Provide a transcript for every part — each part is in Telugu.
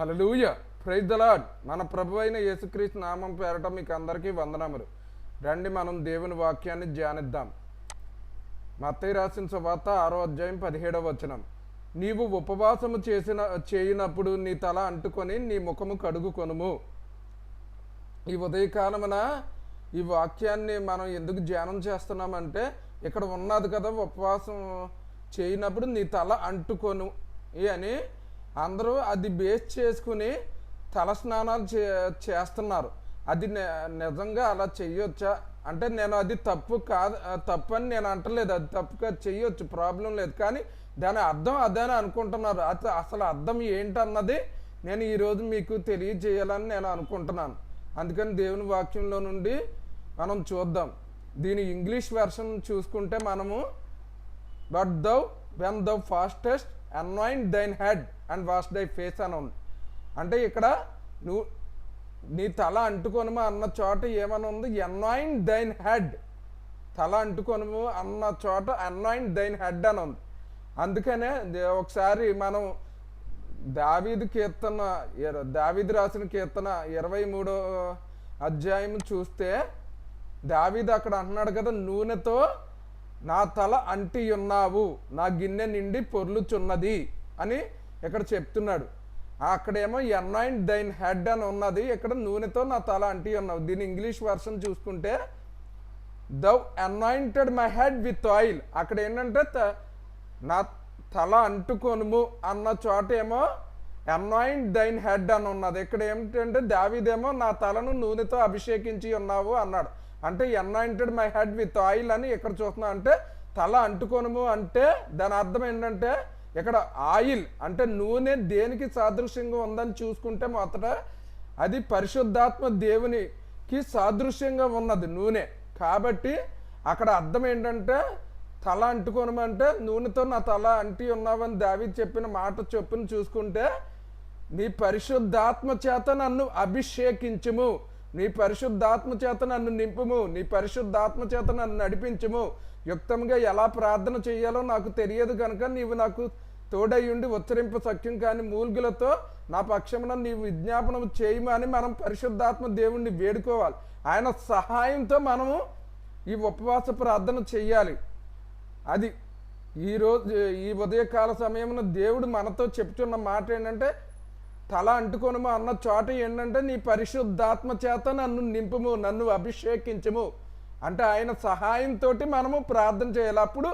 Hallelujah, praise the lord. మన ప్రభు అయిన యేసుక్రీస్తు నామం పేరట మీకు అందరికీ వందనములు. రండి మనం దేవుని వాక్యాన్ని ధ్యానిద్దాం. మత్తయి రాసిన సువార్త 6వ అధ్యాయం 17వ వచనం. నీవు ఉపవాసము చేయనప్పుడు నీ తల అంటుకొని నీ ముఖము కడుగుకొనుము. ఈ ఉదయకాలమున ఈ వాక్యాన్ని మనం ఎందుకు ధ్యానం చేస్తున్నామంటే, ఇక్కడ ఉన్నది కదా, ఉపవాసం చేయనప్పుడు నీ తల అంటుకొను అని అందరూ అది బేస్ చేసుకుని తల స్నానాలు చేస్తున్నారు. అది నిజంగా అలా చెయ్యొచ్చా అంటే, నేను అది తప్పు కాదు, తప్పు అని నేను అంటలేదు. అది తప్పుగా చెయ్యొచ్చు, ప్రాబ్లం లేదు. కానీ దాని అర్థం అదేని అనుకుంటున్నారు. అసలు అర్థం ఏంటన్నది నేను ఈరోజు మీకు తెలియజేయాలని నేను అనుకుంటున్నాను. అందుకని దేవుని వాక్యంలో నుండి మనం చూద్దాం. దీని ఇంగ్లీష్ వెర్షన్ చూసుకుంటే మనము, but thou when thou fastest anoint thine head and wash thy face అని ఉంది. అంటే ఇక్కడ నువ్వు నీ తల అంటుకొనుము అన్న చోట ఏమని ఉంది? Anoint thine head. తల అంటుకొనుము అన్న చోట అనాయింట్ దైన్ హెడ్ అని ఉంది. అందుకనే ఒకసారి మనం దావీదు రాసిన కీర్తన 23వ అధ్యాయం చూస్తే, దావీదు అక్కడ అంటున్నాడు కదా, నూనెతో నా తల అంటి ఉన్నావు, నా గిన్నె నిండి పొర్లుచున్నది అని ఇక్కడ చెప్తున్నాడు. అక్కడేమో అనాయింట్ దైన్ హెడ్ అని ఉన్నది, ఇక్కడ నూనెతో నా తల అంటి ఉన్నావు. దీని ఇంగ్లీష్ వర్షన్ చూసుకుంటే, thou anointed my head with oil. అక్కడ ఏంటంటే నా తల అంటుకొనుము అన్న చోట ఏమో అనాయింట్ దైన్ హెడ్ అని ఉన్నది. ఇక్కడ ఏమిటంటే దావీదేమో నా తలను నూనెతో అభిషేకించి ఉన్నావు అన్నాడు. అంటే anointed my head with oil అని ఇక్కడ చూస్తున్నా. అంటే తల అంటుకొనుము అంటే దాని అర్థం ఏంటంటే, ఇక్కడ ఆయిల్ అంటే నూనె దేనికి సాదృశ్యంగా ఉందని చూసుకుంటే మొదట అది పరిశుద్ధాత్మ దేవునికి సాదృశ్యంగా ఉన్నది నూనె. కాబట్టి అక్కడ అర్థం ఏంటంటే, తల అంటుకొనమంటే నూనెతో నా తల అంటి ఉన్నావని దావీదు చెప్పిన మాట చొప్పున చూసుకుంటే, నీ పరిశుద్ధాత్మ చేత నన్ను అభిషేకించుము, నీ పరిశుద్ధాత్మ చేత నన్ను నింపుము, నీ పరిశుద్ధాత్మ చేత నన్ను నడిపించుము. యుక్తంగా ఎలా ప్రార్థన చేయాలో నాకు తెలియదు కనుక నీవు నాకు తోడయ్యుండి ఉచ్చరింప సఖ్యం కాని మూల్గులతో నా పక్షమున నీవు విజ్ఞాపనం చేయమని మనం పరిశుద్ధాత్మ దేవుణ్ణి వేడుకోవాలి. ఆయన సహాయంతో మనము ఈ ఉపవాస ప్రార్థన చెయ్యాలి. అది ఈరోజు ఈ ఉదయకాల సమయమున దేవుడు మనతో చెప్తున్న మాట ఏంటంటే, తల అంటుకొనుము అన్న చోట ఏంటంటే, నీ పరిశుద్ధాత్మ చేత నన్ను నింపుము, నన్ను అభిషేకించుము. అంటే ఆయన సహాయంతో మనము ప్రార్థన చేయాలి. అప్పుడు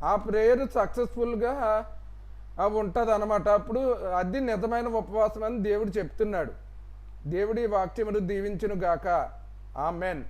ఆ ప్రేయర్ సక్సెస్ఫుల్గా ఉంటుంది అన్నమాట. అప్పుడు అది నిజమైన ఉపవాసం అని దేవుడు చెప్తున్నాడు. దేవుడి వాక్యమును దీవించును గాక. ఆమెన్.